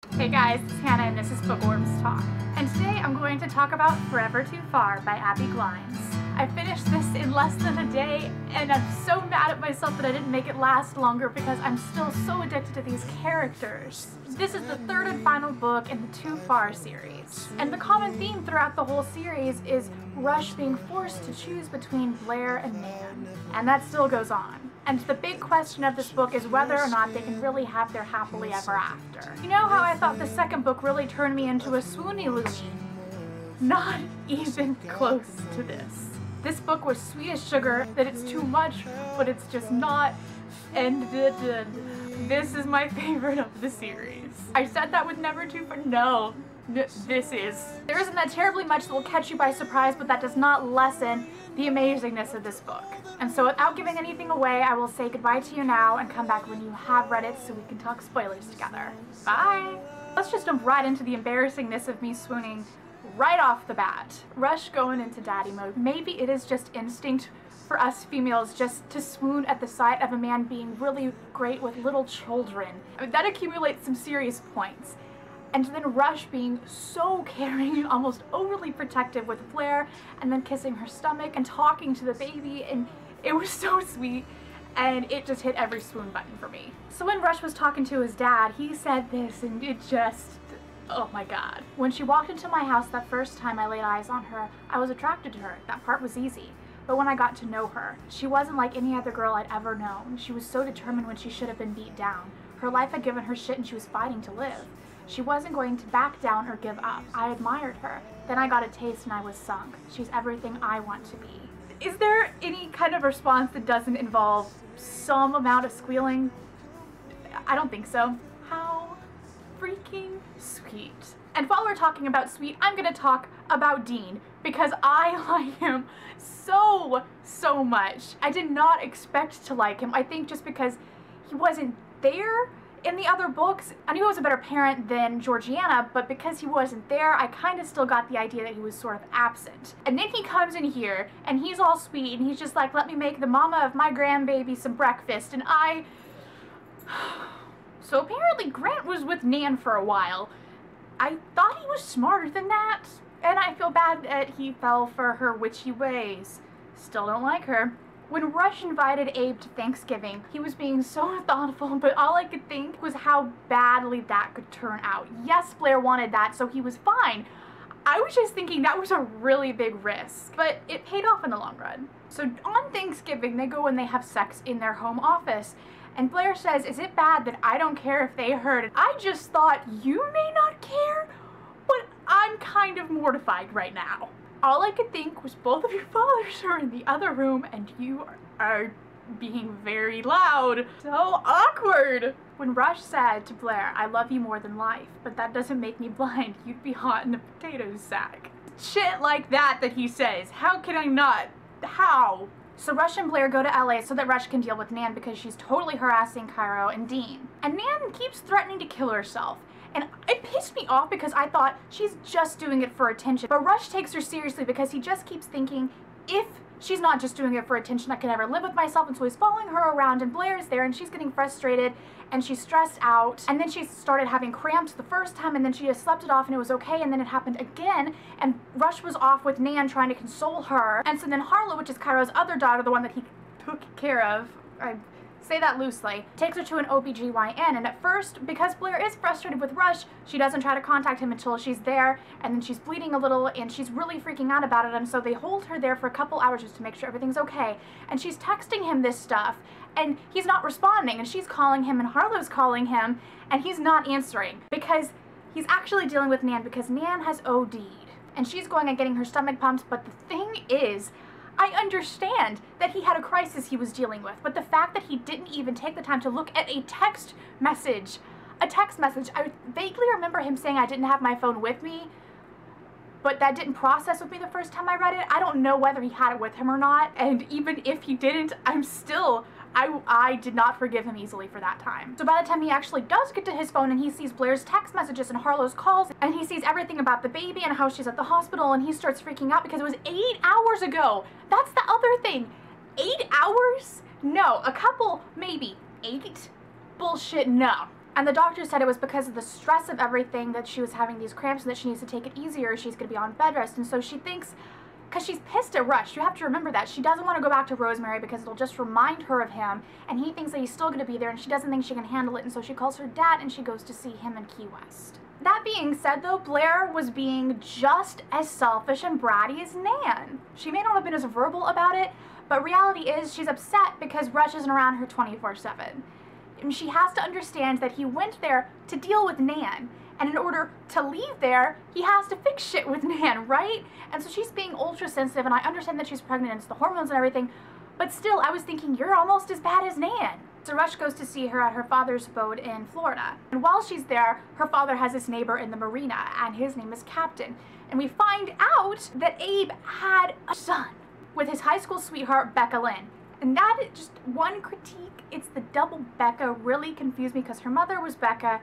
Hey guys, it's Hannah and this is Bookworms Talk. And today I'm going to talk about Forever Too Far by Abbi Glines. I finished this in less than a day and I'm so mad at myself that I didn't make it last longer because I'm still so addicted to these characters. This is the third and final book in the Too Far series. And the common theme throughout the whole series is Rush being forced to choose between Blair and Nan. And that still goes on. And the big question of this book is whether or not they can really have their happily ever after. You know how I thought the second book really turned me into a swoony loony? Not even close to this. This book was sweet as sugar, that it's too much, but it's just not, and this is my favorite of the series. I said that with Never Too Far. No, this is. There isn't that terribly much that will catch you by surprise, but that does not lessen the amazingness of this book. And so without giving anything away, I will say goodbye to you now and come back when you have read it so we can talk spoilers together. Bye! Let's just jump right into the embarrassingness of me swooning right off the bat. Rush going into daddy mode. Maybe it is just instinct for us females just to swoon at the sight of a man being really great with little children. I mean, that accumulates some serious points. And then Rush being so caring and almost overly protective with Blair, and then kissing her stomach and talking to the baby, and it was so sweet, and it just hit every swoon button for me. So when Rush was talking to his dad, he said this, and it just, oh my god. When she walked into my house that first time I laid eyes on her, I was attracted to her. That part was easy. But when I got to know her, she wasn't like any other girl I'd ever known. She was so determined when she should have been beat down. Her life had given her shit and she was fighting to live. She wasn't going to back down or give up. I admired her. Then I got a taste and I was sunk. She's everything I want to be. Is there any kind of response that doesn't involve some amount of squealing? I don't think so. How freaking sweet. And while we're talking about sweet, I'm gonna talk about Dean because I like him so much. I did not expect to like him. I think just because he wasn't there in the other books. I knew he was a better parent than Georgiana, but because he wasn't there, I kind of still got the idea that he was sort of absent. And then he comes in here, and he's all sweet, and he's just like, let me make the mama of my grandbaby some breakfast, and So apparently Grant was with Nan for a while. I thought he was smarter than that, and I feel bad that he fell for her witchy ways. Still don't like her. When Rush invited Abe to Thanksgiving, he was being so thoughtful, but all I could think was how badly that could turn out. Yes, Blair wanted that, so he was fine. I was just thinking that was a really big risk, but it paid off in the long run. So on Thanksgiving, they go and they have sex in their home office, and Blair says, is it bad that I don't care if they heard it? I just thought, you may not care, but I'm kind of mortified right now. All I could think was both of your fathers are in the other room and you are being very loud. So awkward. When Rush said to Blair, I love you more than life, but that doesn't make me blind. You'd be hot in a potato sack. Shit like that he says. How can I not? How? So Rush and Blair go to LA so that Rush can deal with Nan because she's totally harassing Cairo and Dean. And Nan keeps threatening to kill herself. And it pissed me off because I thought she's just doing it for attention. But Rush takes her seriously because he just keeps thinking, if she's not just doing it for attention, I can never live with myself. And so he's following her around and Blair's there and she's getting frustrated and she's stressed out. And then she started having cramps the first time and then she just slept it off and it was okay. And then it happened again and Rush was off with Nan trying to console her. And so then Harlow, which is Cairo's other daughter, the one that he took care of, I say that loosely, takes her to an OBGYN, and at first, because Blair is frustrated with Rush, she doesn't try to contact him until she's there, and then she's bleeding a little, and she's really freaking out about it, and so they hold her there for a couple hours just to make sure everything's okay, and she's texting him this stuff, and he's not responding, and she's calling him, and Harlow's calling him, and he's not answering, because he's actually dealing with Nan, because Nan has OD'd, and she's going and getting her stomach pumped, but the thing is, I understand that he had a crisis he was dealing with, but the fact that he didn't even take the time to look at a text message, I vaguely remember him saying I didn't have my phone with me, but that didn't process with me the first time I read it. I don't know whether he had it with him or not, and even if he didn't, I did not forgive him easily for that time. So by the time he actually does get to his phone and he sees Blair's text messages and Harlow's calls, and he sees everything about the baby and how she's at the hospital, and he starts freaking out because it was 8 hours ago. That's the other thing. 8 hours? No, a couple, maybe. 8? Bullshit, no. And the doctor said it was because of the stress of everything that she was having these cramps and that she needs to take it easier. She's going to be on bed rest. And so she thinks, because she's pissed at Rush, you have to remember that. She doesn't want to go back to Rosemary because it'll just remind her of him. And he thinks that he's still going to be there and she doesn't think she can handle it. And so she calls her dad and she goes to see him in Key West. That being said, though, Blair was being just as selfish and bratty as Nan. She may not have been as verbal about it, but reality is she's upset because Rush isn't around her 24/7. And she has to understand that he went there to deal with Nan. And in order to leave there, he has to fix shit with Nan, right? And so she's being ultra sensitive, and I understand that she's pregnant and it's the hormones and everything, but still, I was thinking, you're almost as bad as Nan. So Rush goes to see her at her father's abode in Florida. And while she's there, her father has this neighbor in the marina, and his name is Captain. And we find out that Abe had a son with his high school sweetheart, Becca Lynn. And that is just one critique. It's the double Becca really confused me because her mother was Becca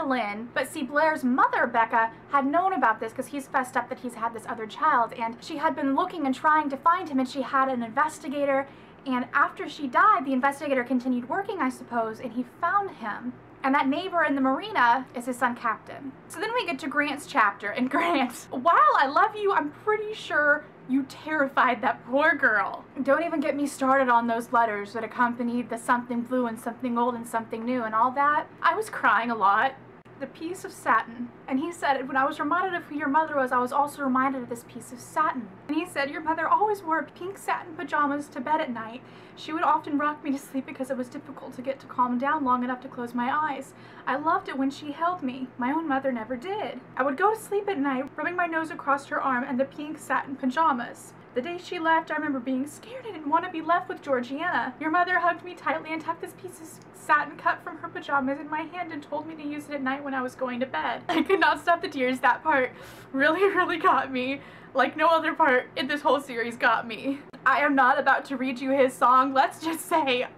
Lynn, but see, Blair's mother, Becca, had known about this because he's fessed up that he's had this other child, and she had been looking and trying to find him, and she had an investigator, and after she died, the investigator continued working, I suppose, and he found him. And that neighbor in the marina is his son, Captain. So then we get to Grant's chapter, and Grant, while I love you, I'm pretty sure you terrified that poor girl. Don't even get me started on those letters that accompanied the something blue and something old and something new and all that. I was crying a lot. The piece of satin. And he said, when I was reminded of who your mother was, I was also reminded of this piece of satin. And he said, your mother always wore pink satin pajamas to bed at night. She would often rock me to sleep because it was difficult to get to calm down long enough to close my eyes. I loved it when she held me. My own mother never did. I would go to sleep at night, rubbing my nose across her arm and the pink satin pajamas. The day she left, I remember being scared. I didn't want to be left with Georgiana. Your mother hugged me tightly and tucked this piece of satin cut from her pajamas in my hand and told me to use it at night when I was going to bed. I could not stop the tears. That part really got me. Like no other part in this whole series got me. I am not about to read you his song. Let's just say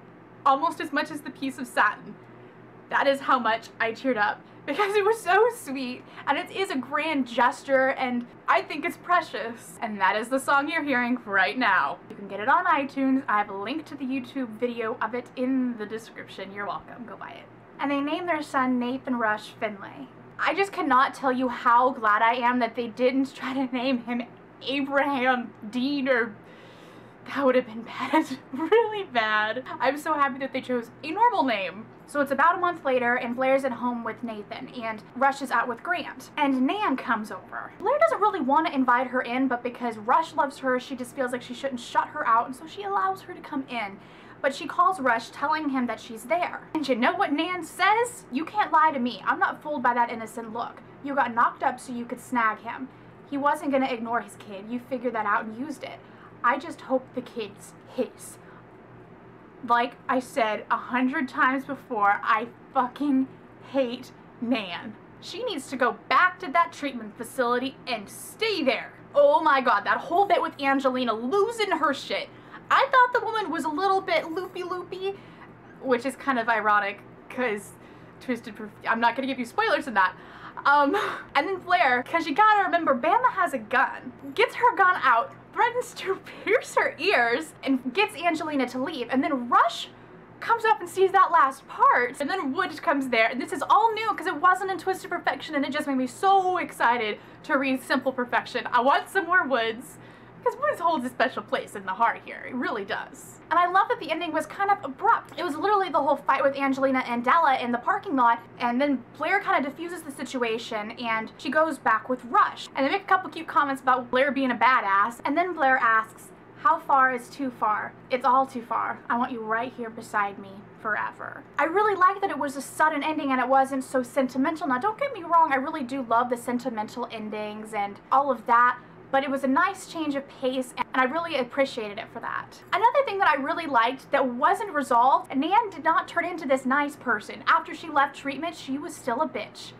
almost as much as the piece of satin. That is how much I teared up. Because it was so sweet, and it is a grand gesture, and I think it's precious. And that is the song you're hearing right now. You can get it on iTunes. I have a link to the YouTube video of it in the description. You're welcome. Go buy it. And they named their son Nathan Rush Finlay. I just cannot tell you how glad I am that they didn't try to name him Abraham Dean, or that would have been bad. Really bad. I'm so happy that they chose a normal name. So it's about a month later, and Blair's at home with Nathan, and Rush is out with Grant. And Nan comes over. Blair doesn't really want to invite her in, but because Rush loves her, she just feels like she shouldn't shut her out, and so she allows her to come in. But she calls Rush, telling him that she's there. And you know what Nan says? You can't lie to me. I'm not fooled by that innocent look. You got knocked up so you could snag him. He wasn't gonna ignore his kid. You figured that out and used it. I just hope the kid's his. Like I said 100 times before, I fucking hate Nan. She needs to go back to that treatment facility and stay there. Oh my god, that whole bit with Angelina losing her shit. I thought the woman was a little bit loopy, which is kind of ironic because I'm not gonna give you spoilers in that. And then Blair, because you gotta remember, Bama has a gun, gets her gun out, threatens to pierce her ears, and gets Angelina to leave, and then Rush comes up and sees that last part, and then Wood comes there, and this is all new because it wasn't in Twisted Perfection, and it just made me so excited to read Simple Perfection. I want some more Woods, because Woods holds a special place in the heart here. It really does. And I love that the ending was kind of abrupt. It was literally the whole fight with Angelina and Della in the parking lot, and then Blair kind of diffuses the situation, and she goes back with Rush. And they make a couple cute comments about Blair being a badass, and then Blair asks, how far is too far? It's all too far. I want you right here beside me forever. I really like that it was a sudden ending and it wasn't so sentimental. Now, don't get me wrong, I really do love the sentimental endings and all of that, but it was a nice change of pace, and I really appreciated it for that. Another thing that I really liked that wasn't resolved, Nan did not turn into this nice person. After she left treatment, she was still a bitch.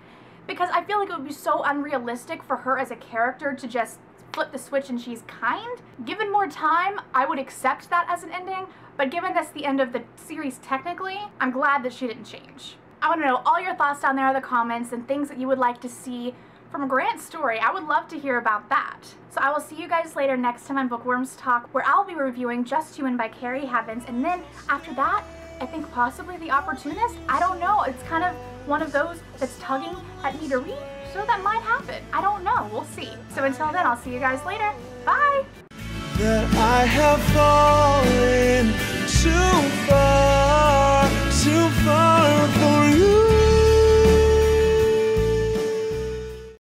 Because I feel like it would be so unrealistic for her as a character to just flip the switch and she's kind. Given more time, I would accept that as an ending, but given that's the end of the series technically, I'm glad that she didn't change. I want to know all your thoughts down there in the comments and things that you would like to see from Grant's story. I would love to hear about that. So I will see you guys later next time on Bookworms Talk, where I'll be reviewing Just Human by Carrie Heavens, and then after that, I think possibly The Opportunist? I don't know. It's kind of one of those that's tugging at me to read, so that might happen. I don't know, we'll see. So until then, I'll see you guys later. Bye! That I have fallen